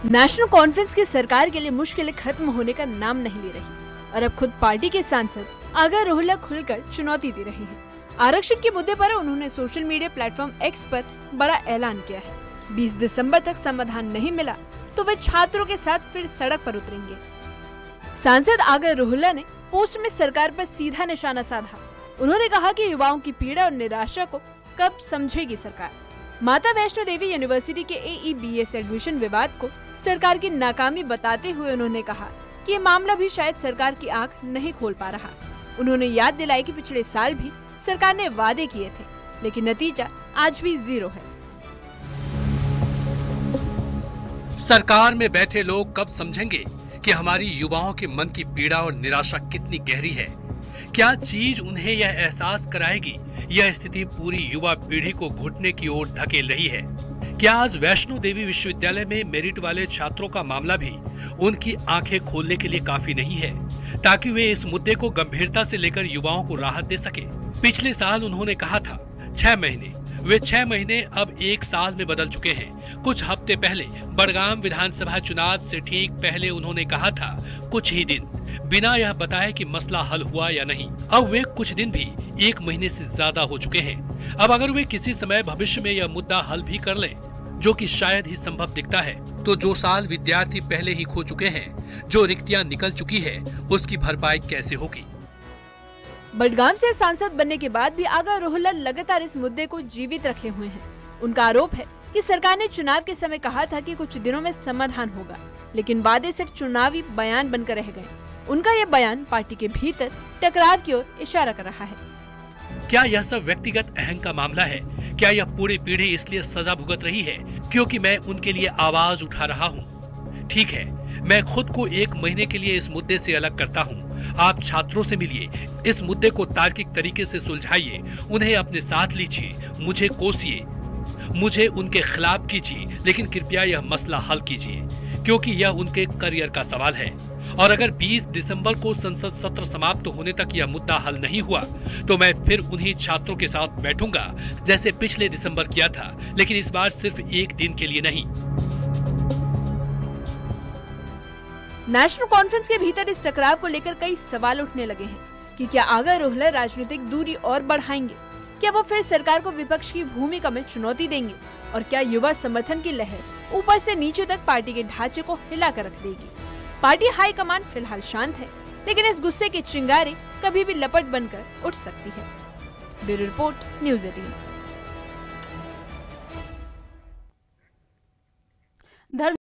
National conference की सरकार के लिए मुश्किलें खत्म होने का नाम नहीं ले रही और अब खुद पार्टी के सांसद आगा रोहिल्ला खुलकर चुनौती दे रहे हैं। आरक्षण के मुद्दे पर उन्होंने सोशल मीडिया प्लेटफॉर्म एक्स पर बड़ा ऐलान किया है। 20 दिसंबर तक समाधान नहीं मिला तो वे छात्रों के साथ फिर सड़क पर उतरेंगे। सांसद आगा रोहिल्ला ने पोस्ट में सरकार पर सीधा निशाना साधा। उन्होंने कहा कि युवाओं की पीड़ा और निराशा को कब समझेगी सरकार। माता वैष्णो देवी यूनिवर्सिटी के AEBS एडमिशन विवाद को सरकार की नाकामी बताते हुए उन्होंने कहा कि ये मामला भी शायद सरकार की आंख नहीं खोल पा रहा। उन्होंने याद दिलाई कि पिछले साल भी सरकार ने वादे किए थे, लेकिन नतीजा आज भी 0 है। सरकार में बैठे लोग कब समझेंगे कि हमारी युवाओं के मन की पीड़ा और निराशा कितनी गहरी है। क्या चीज उन्हें यह एहसास कराएगी? यह स्थिति पूरी युवा पीढ़ी को घुटने की ओर धकेल रही है। क्या आज वैष्णो देवी विश्वविद्यालय में मेरिट वाले छात्रों का मामला भी उनकी आंखें खोलने के लिए काफी नहीं है, ताकि वे इस मुद्दे को गंभीरता से लेकर युवाओं को राहत दे सके? पिछले साल उन्होंने कहा था 6 महीने, वे 6 महीने अब 1 साल में बदल चुके हैं। कुछ हफ्ते पहले बड़गाम विधानसभा चुनाव से ठीक पहले उन्होंने कहा था कुछ ही दिन, बिना यह बताए कि मसला हल हुआ या नहीं। अब वे कुछ दिन भी 1 महीने से ज्यादा हो चुके हैं। अब अगर वे किसी समय भविष्य में यह मुद्दा हल भी कर लें, जो कि शायद ही संभव दिखता है, तो जो साल विद्यार्थी पहले ही खो चुके हैं, जो रिक्तियां निकल चुकी है, उसकी भरपाई कैसे होगी? बड़गाम से सांसद बनने के बाद भी आगा रोहिल्ला लगातार इस मुद्दे को जीवित रखे हुए हैं। उनका आरोप है कि सरकार ने चुनाव के समय कहा था कि कुछ दिनों में समाधान होगा, लेकिन वादे सिर्फ चुनावी बयान बनकर रह गए। उनका यह बयान पार्टी के भीतर टकराव की ओर इशारा कर रहा है। क्या यह सब व्यक्तिगत अहंकार का मामला है? क्या यह पूरी पीढ़ी इसलिए सजा भुगत रही है क्योंकि मैं उनके लिए आवाज उठा रहा हूँ? ठीक है, मैं खुद को 1 महीने के लिए इस मुद्दे से अलग करता हूँ। आप छात्रों से मिलिए, इस मुद्दे को तार्किक तरीके से सुलझाइए, उन्हें अपने साथ लीजिए, मुझे कोसिए, मुझे उनके खिलाफ कीजिए, लेकिन कृपया यह मसला हल कीजिए, क्योंकि यह उनके करियर का सवाल है। और अगर 20 दिसंबर को संसद सत्र समाप्त होने तक यह मुद्दा हल नहीं हुआ, तो मैं फिर उन्हीं छात्रों के साथ बैठूंगा जैसे पिछले दिसंबर किया था, लेकिन इस बार सिर्फ 1 दिन के लिए नहीं। नेशनल कॉन्फ्रेंस के भीतर इस टकराव को लेकर कई सवाल उठने लगे हैं कि क्या आगा रोहिल्ला राजनीतिक दूरी और बढ़ाएंगे? क्या वो फिर सरकार को विपक्ष की भूमिका में चुनौती देंगे? और क्या युवा समर्थन की लहर ऊपर से नीचे तक पार्टी के ढांचे को हिला कर रख देगी? पार्टी हाईकमान फिलहाल शांत है, लेकिन इस गुस्से की चिंगारी कभी भी लपट बनकर उठ सकती है। Bureau report, news 18।